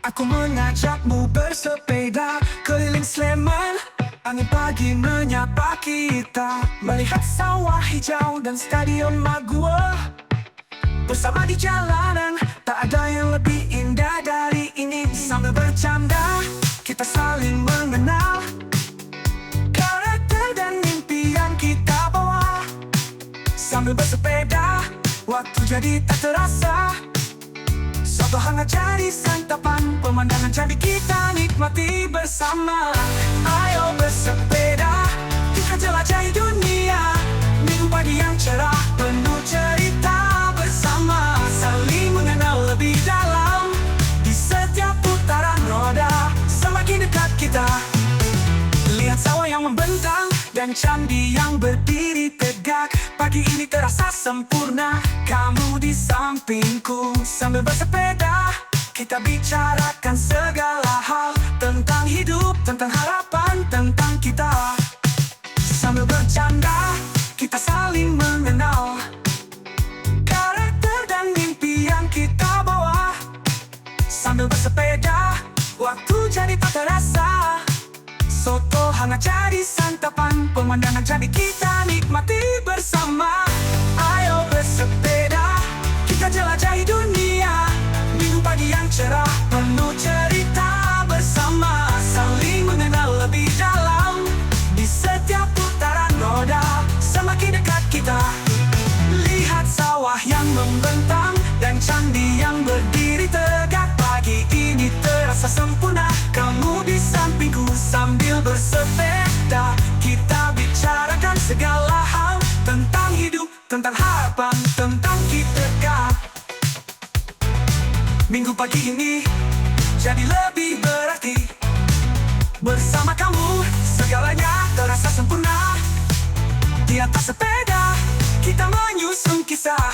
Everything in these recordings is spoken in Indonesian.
Aku mengajakmu bersepeda keliling Sleman. Angin pagi menyapa kita, melihat sawah hijau dan stadion Maguwo. Bersama di jalanan, tak ada yang lebih indah dari ini. Sambil bercanda, kita saling mengenal karakter dan mimpi yang kita bawa. Sambil bersepeda, waktu jadi tak terasa. Soto hangat jadi santapan, pemandangan cantik kita nikmati bersama. Ayo bersepeda, kita jelajahi dunia. Minggu pagi yang cerah, penuh cerita bersama. Saling mengenal lebih dalam, di setiap putaran roda. Semakin dekat kita, lihat sawah yang membentang dan candi yang berdiri tegak. Pagi ini terasa sempurna, kamu di sampingku. Sambil bersepeda, kita bicarakan segala hal, tentang hidup, tentang harapan, tentang kita. Sambil bercanda, kita saling mengenal karakter dan mimpi yang kita bawa. Sambil bersepeda, waktu jadi tak terasa. Soto hangat jadi santapan, pemandangan cantik kita nikmati bersama. Ayo bersepeda, kita jelajahi dunia. Minggu pagi yang cerah, penuh cerita bersama. Saling mengenal lebih dalam, di setiap putaran roda. Semakin dekat kita, lihat sawah yang membentang dan candi yang berdiri tegak. Pagi ini terasa sempurna, kamu di sampingku. Sambil bersepeda, kita bicarakan segala hal, tentang hidup, tentang harapan, tentang kita. Minggu pagi ini jadi lebih berarti. Bersama kamu, segalanya terasa sempurna. Di atas sepeda, kita menyusun kisah.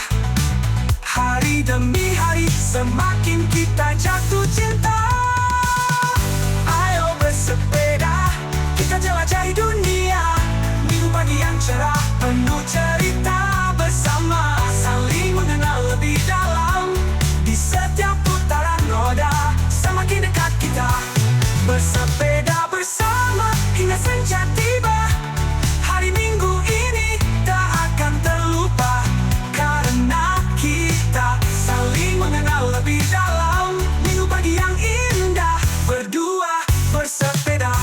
Hari demi hari, semakin kita jatuh cinta. Ayo bersepeda, kita jelajahi dunia. Minggu pagi yang cerah, penuh cerita bersama. Saling mengenal lebih dalam, di setiap putaran roda. Semakin dekat kita, bersepeda bersama hingga senja tiba. Hari Minggu ini tak akan terlupa, karena kita saling mengenal lebih dalam. Minggu pagi yang indah, berdua bersepeda.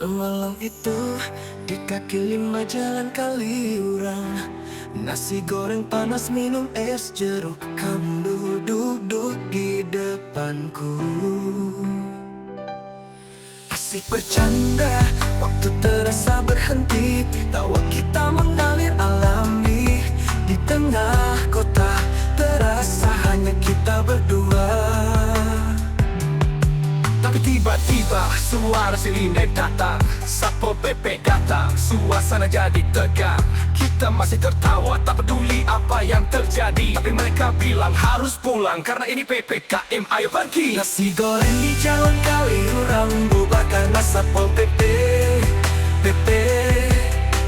Malam itu di kaki 5 jalan Kaliurang, nasi goreng panas, minum es jeruk. Kamu duduk di depanku, asik bercanda, waktu terasa berhenti. Tawa kita mengalir alami, di tengah kota terasa hanya kita berdua. Tapi tiba-tiba suara sirine datang, Satpol PP datang, suasana jadi tegang. Kita masih tertawa, tak peduli apa yang terjadi. Tapi mereka bilang harus pulang, karena ini PPKM, ayo pergi. Nasi goreng di jalan Kaliurang bubar karena Satpol PP.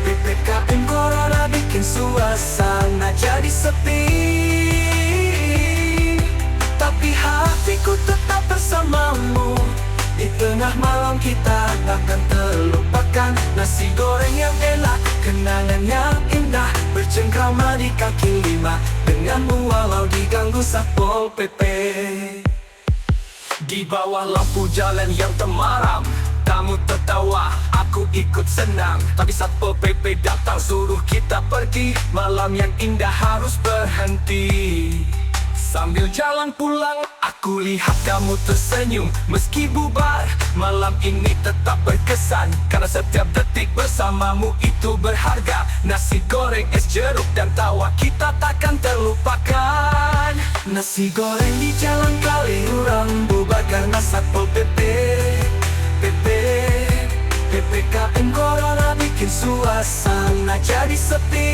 PPKM Corona bikin suasana jadi sepi. Tapi hatiku tetap bersamamu. Di tengah malam kita takkan terlupakan. Nasi goreng yang enak, kenangan yang indah, bercengkrama di kaki 5 denganmu walau diganggu Satpol PP. Di bawah lampu jalan yang temaram, kamu tertawa, aku ikut senang. Tapi Satpol PP datang suruh kita pergi. Malam yang indah harus berhenti. Sambil jalan pulang, aku lihat kamu tersenyum. Meski bubar, malam ini tetap berkesan, karena setiap detik bersamamu itu berharga. Nasi goreng, es jeruk, dan tawa kita takkan terlupakan. Nasi goreng di jalan Kaliurang bubar karena Satpol PP. PPKM Corona bikin suasana jadi sepi.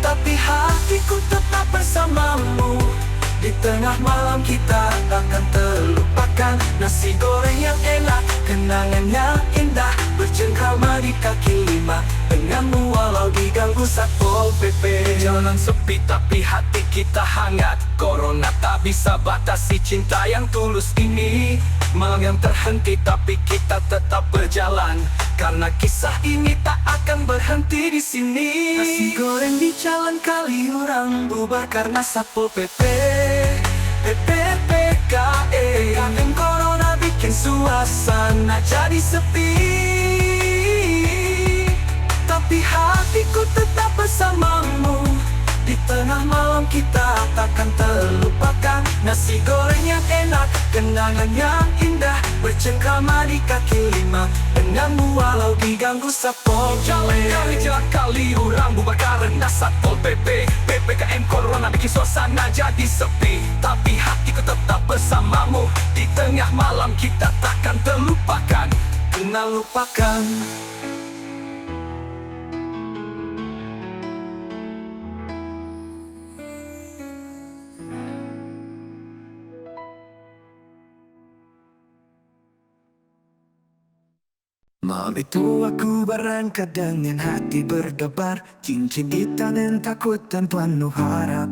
tapi hatiku tetap bersamamu. Di tengah malam kita takkan terlupakan. Nasi goreng yang enak, kenangan yang indah, bercengkrama di kaki lima denganmu walau diganggu Satpol PP. Jalan sepi tapi hati kita hangat. Corona tak bisa batasi cinta yang tulus ini. Malam yang terhenti tapi kita tetap berjalan, karena kisah ini tak akan berhenti di sini. Nasi goreng di Jalan Kaliurang bubar karena Satpol PP. PPPKE Kangen Corona bikin suasana jadi sepi, tapi hatiku tetap bersamamu. Di tengah malam kita takkan terlupakan. Nasi goreng yang enak, kenangan yang indah, bercengkrama di kaki lima denganmu walau diganggu Satpol. Jalan Kaliurang bubar karena Satpol PP. PPKM Corona bikin suasana jadi sepi, tapi hatiku tetap bersamamu. Di tengah malam kita takkan terlupakan. Kena lupakan. Malam itu aku berangkat dengan hati berdebar, cincin di tangan takut dan penuh harap.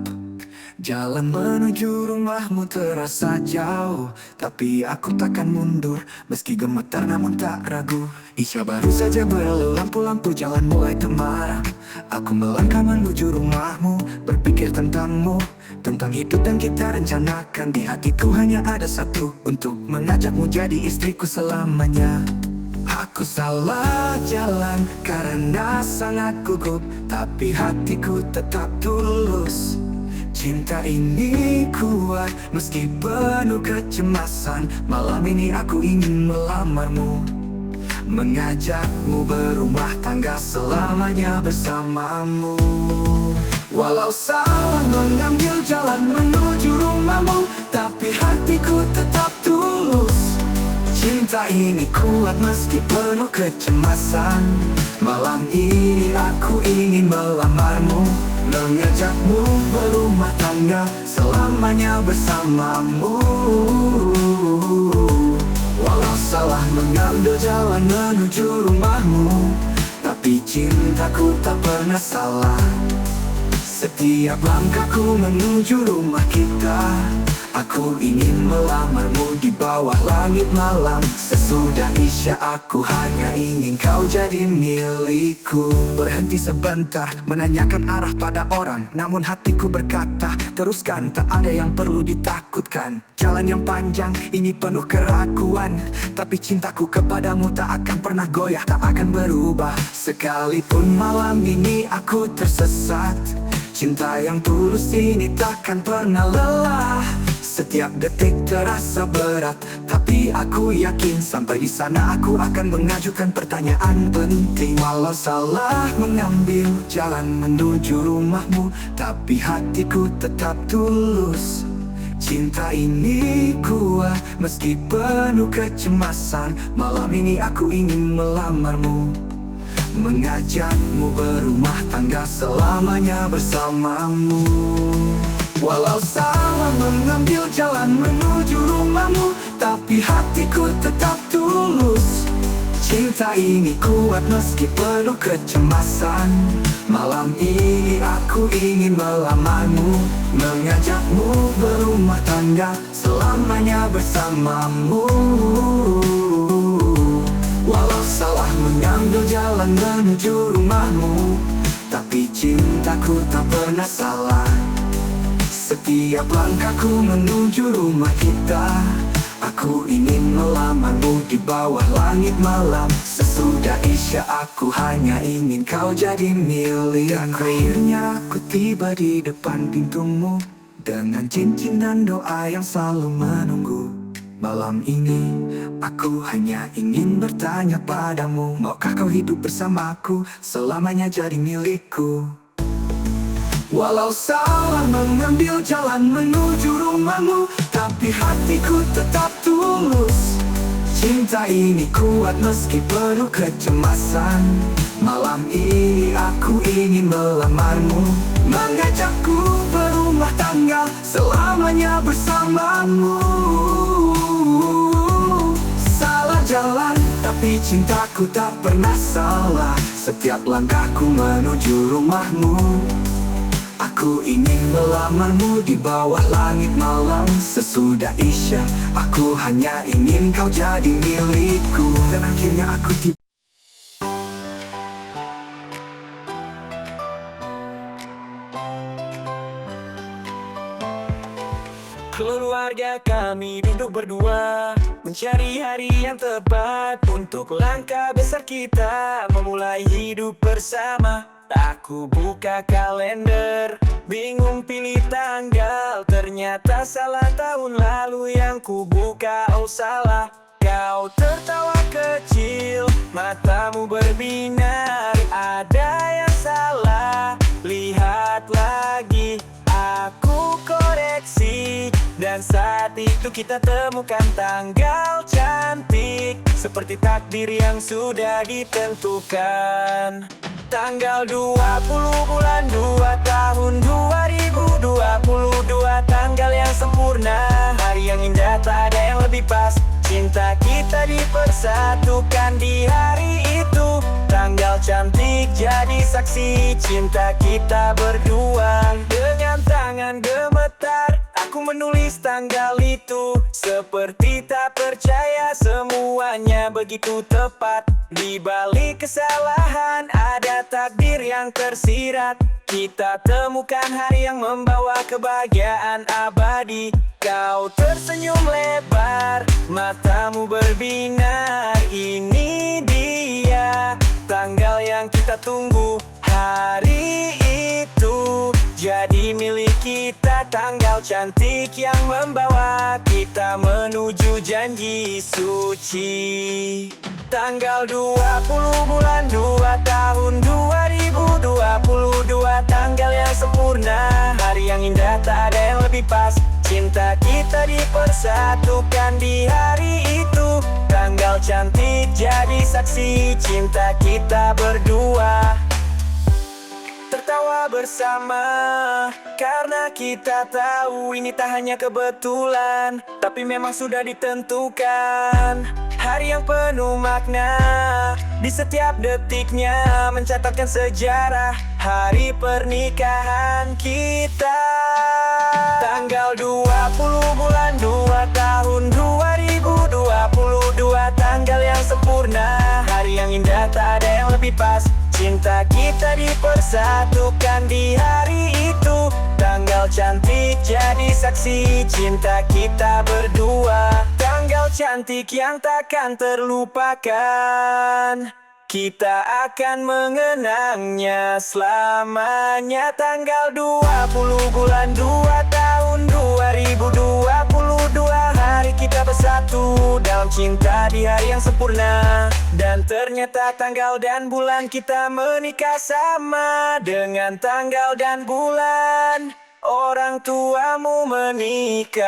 Jalan menuju rumahmu terasa jauh, tapi aku takkan mundur meski gemetar namun tak ragu. Isya baru saja berlalu, lampu-lampu jalan mulai temaram. Aku melangkah menuju rumahmu, berpikir tentangmu, tentang hidup dan kita rencanakan. Di hatiku hanya ada satu, untuk mengajakmu jadi istriku selamanya. Aku salah jalan karena sangat gugup, tapi hatiku tetap tulus. Cinta ini kuat meski penuh kecemasan. Malam ini aku ingin melamarmu, mengajakmu berumah tangga selamanya bersamamu. Walau salah mengambil jalan menuju rumahmu, tapi hatiku tetap tulus. Cinta ini kuat meski penuh kecemasan. Malam ini aku ingin melamarmu, mengajakmu berumah tangga selamanya bersamamu. Walau salah mengambil jalan menuju rumahmu, tapi cintaku tak pernah salah. Setiap langkahku menuju rumah kita, aku ingin melamarmu di bawah langit malam. Sesudah isya aku hanya ingin kau jadi milikku. Berhenti sebentar menanyakan arah pada orang, namun hatiku berkata teruskan, tak ada yang perlu ditakutkan. Jalan yang panjang ini penuh keraguan, tapi cintaku kepadamu tak akan pernah goyah, tak akan berubah. Sekalipun malam ini aku tersesat, cinta yang tulus ini takkan pernah lelah. Setiap detik terasa berat, tapi aku yakin sampai di sana aku akan mengajukan pertanyaan penting. Walau salah mengambil jalan menuju rumahmu, tapi hatiku tetap tulus. Cinta ini kuat meski penuh kecemasan. Malam ini aku ingin melamarmu, mengajakmu berumah tangga selamanya bersamamu. Walau salah mengambil jalan menuju rumahmu, tapi hatiku tetap tulus. Cinta ini kuat meski penuh kecemasan. Malam ini aku ingin melamarmu, mengajakmu berumah tangga selamanya bersamamu. Walau salah mengambil jalan menuju rumahmu, tapi cintaku tak pernah salah. Setiap langkahku menuju rumah kita, aku ingin melamarmu di bawah langit malam. Sesudah isya aku hanya ingin kau jadi milik. Dan akhirnya aku tiba di depan pintumu, dengan cincin dan doa yang selalu menunggu. Malam ini aku hanya ingin bertanya padamu, maukah kau hidup bersamaku, selamanya jadi milikku. Walau salah mengambil jalan menuju rumahmu, tapi hatiku tetap tulus. Cinta ini kuat meski penuh kecemasan. Malam ini aku ingin melamarmu, mengajakku berumah tangga selamanya bersamamu. Salah jalan, tapi cintaku tak pernah salah. Setiap langkahku menuju rumahmu. Aku ingin melamarmu di bawah langit malam. Sesudah isya, aku hanya ingin kau jadi milikku. Dan akhirnya aku tiba. Keluarga kami duduk berdua, mencari hari yang tepat untuk langkah besar kita memulai hidup bersama. Aku buka kalender, bingung pilih tanggal. Ternyata salah tahun lalu yang ku buka, oh salah. Kau tertawa kecil, matamu berbinar. Ada yang salah, lihat lagi. Aku koreksi, dan saat itu kita temukan tanggal cantik, seperti takdir yang sudah ditentukan. Tanggal 20 bulan 2 tahun 2022, tanggal yang sempurna, hari yang indah, tak ada yang lebih pas. Cinta kita dipersatukan di hari itu. Tanggal cantik jadi saksi cinta kita berdua. Dengan tangan gemetar aku menulis tanggal itu, seperti tak percaya semuanya begitu tepat. Di balik kesalahan ada takdir yang tersirat. Kita temukan hari yang membawa kebahagiaan abadi. Kau tersenyum lebar, matamu berbinar. Ini dia tanggal yang kita tunggu. Hari itu jadi milik kita, tanggal cantik yang membawa kita menuju janji suci. Tanggal 20 bulan 2 tahun 2022, tanggal yang sempurna, hari yang indah, tak ada yang lebih pas. Cinta kita dipersatukan di hari itu. Tanggal cantik jadi saksi cinta kita berdua. Tertawa bersama karena kita tahu ini tak hanya kebetulan, tapi memang sudah ditentukan. Hari yang penuh makna, di setiap detiknya mencatatkan sejarah hari pernikahan kita. Tanggal 20 bulan 2 tahun 2022, tanggal yang sempurna, hari yang indah, tak ada yang lebih pas. Cinta kita dipersatukan di hari itu. Tanggal cantik jadi saksi cinta kita berdua. Tanggal cantik yang takkan terlupakan, kita akan mengenangnya selamanya. Tanggal 20 bulan 2 tahun 2022, hari kita bersatu dalam cinta di hari yang sempurna. Dan ternyata tanggal dan bulan kita menikah sama dengan tanggal dan bulan orang tuamu menikah.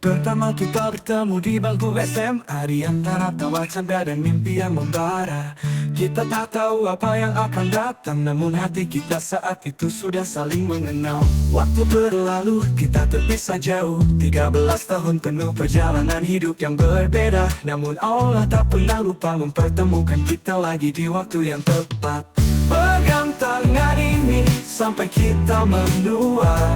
Pertama kita bertemu di bangku SMA, di antara tawa canda dan mimpi yang membara. Kita tak tahu apa yang akan datang, namun hati kita saat itu sudah saling mengenal. Waktu berlalu, kita terpisah jauh, 13 tahun penuh perjalanan hidup yang berbeda. Namun Allah tak pernah lupa mempertemukan kita lagi di waktu yang tepat. Pegang tangan ini sampai kita menua,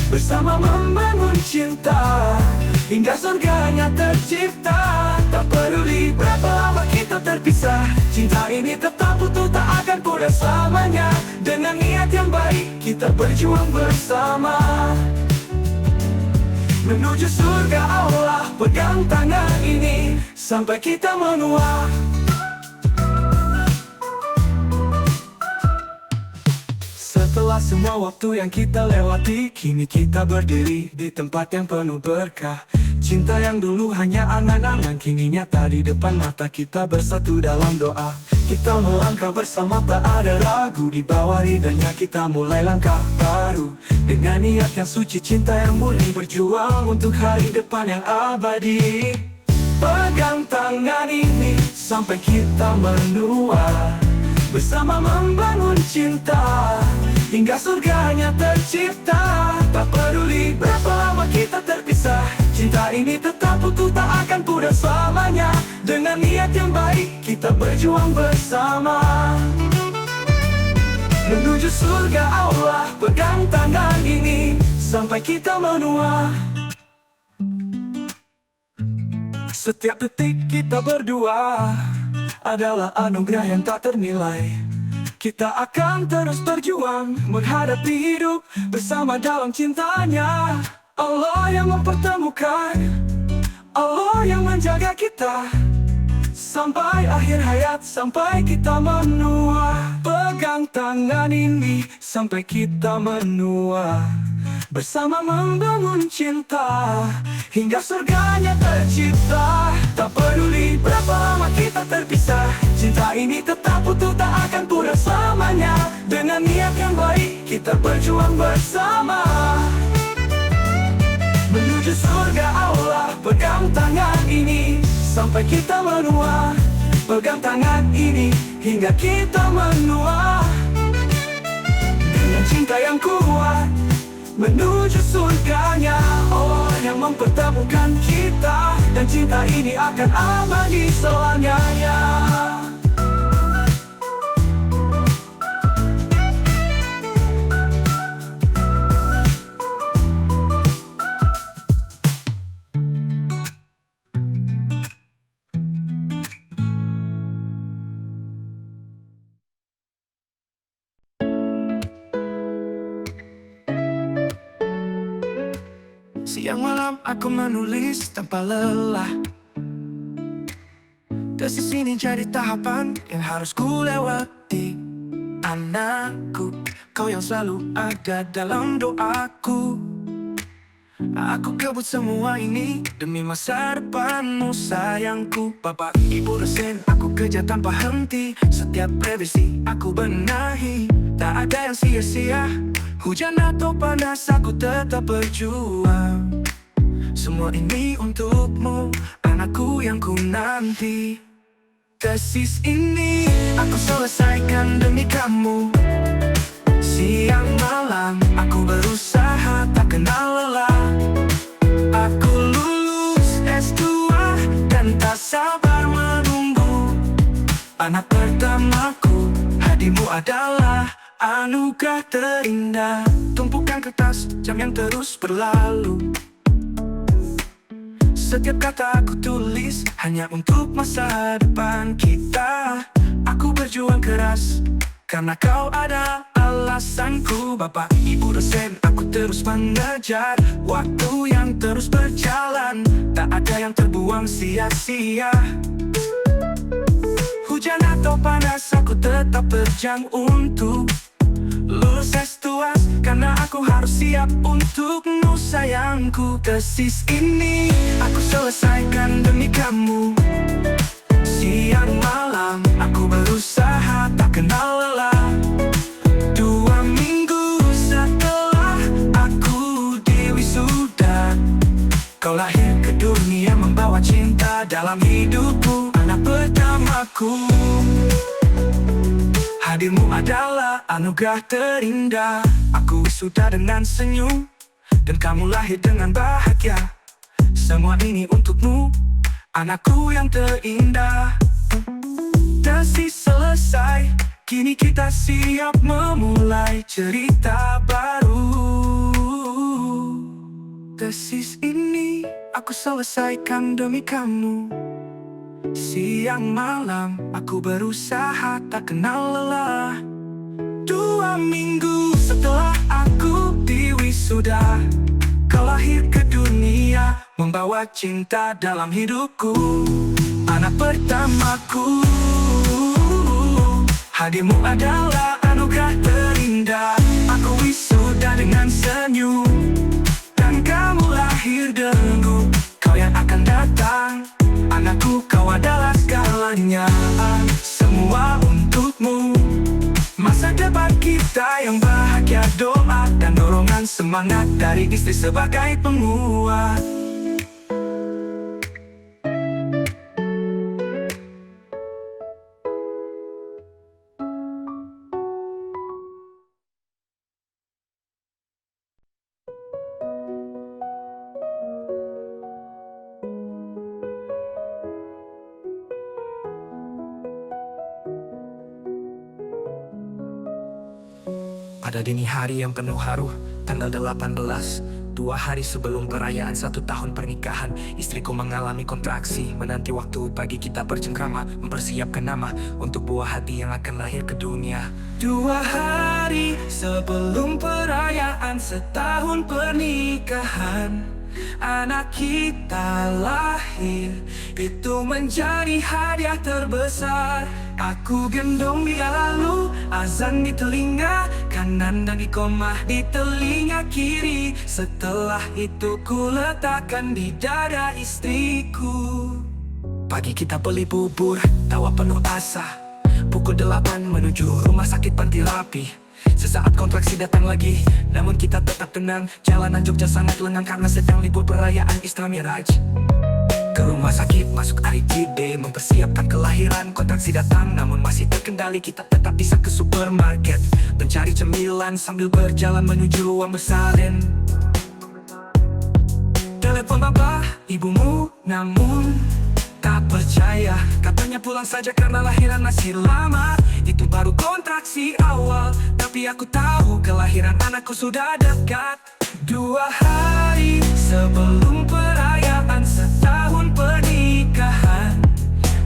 bersama membangun cinta hingga surganya tercipta. Tak peduli berapa lama kita terpisah, cinta ini tetap utuh, tak akan pudar selamanya. Dengan niat yang baik kita berjuang bersama menuju surga Allah. Pegang tangan ini sampai kita menua. Setelah semua waktu yang kita lewati, kini kita berdiri di tempat yang penuh berkah. Cinta yang dulu hanya angan-angan, kini nyata di depan mata kita. Bersatu dalam doa, kita melangkah bersama tak ada ragu. Di bawah ridhanya kita mulai langkah baru, dengan niat yang suci, cinta yang murni, berjuang untuk hari depan yang abadi. Pegang tangan ini sampai kita menua, bersama membangun cinta hingga surganya tercipta. Tak peduli berapa lama kita terpisah, cinta ini tetap utuh, tak akan pudar selamanya. Dengan niat yang baik kita berjuang bersama menuju surga Allah. Pegang tangan ini sampai kita menua. Setiap detik kita berdua adalah anugerah yang tak ternilai. Kita akan terus berjuang menghadapi hidup bersama dalam cintanya. Allah yang mempertemukan, Allah yang menjaga kita sampai akhir hayat, sampai kita menua. Pegang tangan ini sampai kita menua, bersama membangun cinta hingga surganya tercipta. Tak peduli berapa lama kita terpisah, cinta ini tetap utuh, tak akan pudar selamanya. Dengan niat yang baik kita berjuang bersama menuju surga Allah. Pegang tangan ini sampai kita menua, pegang tangan ini hingga kita menua. Dengan cinta yang kuat menuju surganya, Allah yang mempertemukan kita, dan cinta ini akan abadi selamanya. Siang malam aku menulis tanpa lelah. Desis ini jadi tahapan yang harus ku lewati. Anakku, kau yang selalu ada dalam doaku. Aku kebut semua ini demi masa depanmu sayangku. Bapak, ibu, dosen, aku kerja tanpa henti. Setiap revisi aku benahi, tak ada yang sia-sia. Hujan atau panas aku tetap berjuang. Semua ini untukmu, anakku yang ku nanti. Tesis ini aku selesaikan demi kamu. Siang malam aku berusaha tak kenal lelah. Aku lulus S2 dan tak sabar menunggu. Anak pertamaku, hadimu adalah anugerah terindah. Tumpukan kertas, jam yang terus berlalu. Setiap kata aku tulis hanya untuk masa depan kita. Aku berjuang keras karena kau ada alasanku. Bapak, ibu, dosen, aku terus mengejar waktu yang terus berjalan. Tak ada yang terbuang sia-sia. Hujan atau panas aku tetap berjuang untuk lulus S2, karena aku harus siap untukmu sayangku. Tesis ini aku selesaikan demi kamu. Siang malam aku berusaha tak kenal lelah. 2 minggu setelah aku diwisuda, kau lahir ke dunia membawa cinta dalam hidupku. Anak pertamaku, hadirmu adalah anugerah terindah. Aku wisuda dengan senyum, dan kamu lahir dengan bahagia. Semua ini untukmu, anakku yang terindah. Tesis selesai, kini kita siap memulai cerita baru. Tesis ini aku selesaikan demi kamu. Siang malam aku berusaha tak kenal lelah. 2 minggu setelah aku diwisuda, kau lahir ke dunia membawa cinta dalam hidupku. Anak pertamaku, hadirmu adalah anugerah terindah. Aku wisuda dengan senyum, dan kamu lahir denganku. Kau dan semangat dari istri sebagai penguat. Pada dini hari yang penuh haru, tanggal 18, 2 hari sebelum perayaan 1 tahun pernikahan, istriku mengalami kontraksi. Menanti waktu pagi kita bercengkrama, mempersiapkan nama untuk buah hati yang akan lahir ke dunia. 2 hari sebelum perayaan 1 tahun pernikahan, anak kita lahir. Itu menjadi hadiah terbesar. Aku gendong dia lalu azan di telinga kanan dan iqomah di telinga kiri. Setelah itu ku letakkan di dada istriku. Pagi kita beli bubur, tawa penuh asa. Pukul 8 menuju rumah sakit Panti Rapi. Sesaat kontraksi datang lagi, namun kita tetap tenang. Jalanan Jogja sangat lengang karena sedang libur perayaan Isra Miraj. Ke rumah sakit masuk RIGD, mempersiapkan kelahiran. Kontraksi datang namun masih terkendali, kita tetap bisa ke supermarket mencari cemilan sambil berjalan menuju Wambesalen. Telepon bapak, ibumu, namun tak percaya. Katanya pulang saja karena lahiran masih lama. Itu baru kontraksi awal, tapi aku tahu kelahiran anakku sudah dekat. 2 hari sebelum perayaan 1 tahun pernikahan,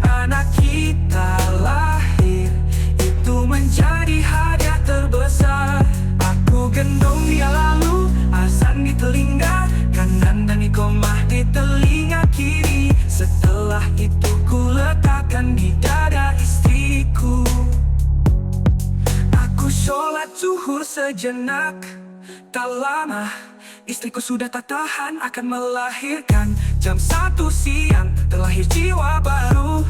anak kita lahir. Itu menjadi hadiah terbesar. Aku gendong dia lalu azan di telinga kanan dan iqomah di telinga kiri. Setelah itu ku letakkan di dada istriku. Aku sholat zuhur sejenak. Tak lama istriku sudah tak tahan akan melahirkan. Jam 1 siang terlahir jiwa baru.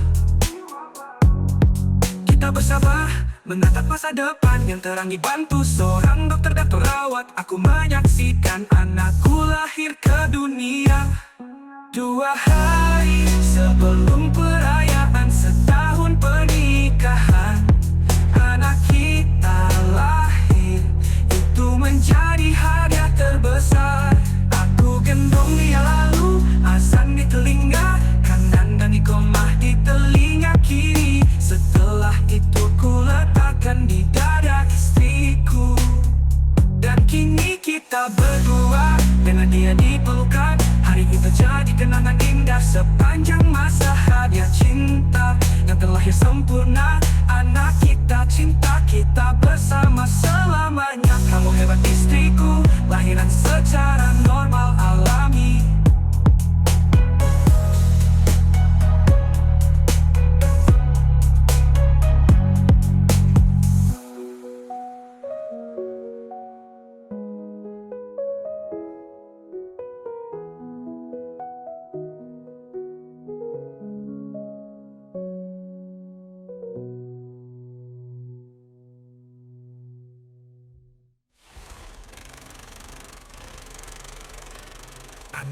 Kita bersabar menatap masa depan yang terang dibantu seorang dokter dan perawat. Aku menyaksikan anakku lahir ke dunia. 2 hari sebelum perayaan 1 tahun pernikahan, anak kita lahir. Itu menjadi hadiah terbesar. Aku gendong dia lalu azan di telinga kanan dan iqomah di telinga kiri. Setelah itu ku letakkan di dada istriku. Dan kini kita berdua dengan dia dipelukan. Hari itu jadi kenangan indah sepanjang masa. Hadiah cinta yang terlahir sempurna. Anak kita, cinta kita bersama selamanya. Kamu hebat istriku, lahiran secara normal alami.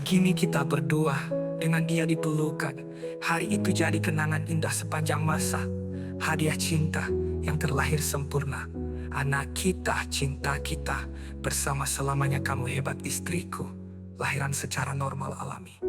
Kini kita berdua dengan dia dipelukan. Hari itu jadi kenangan indah sepanjang masa. Hadiah cinta yang terlahir sempurna. Anak kita, cinta kita bersama selamanya. Kamu hebat istriku, lahiran secara normal alami.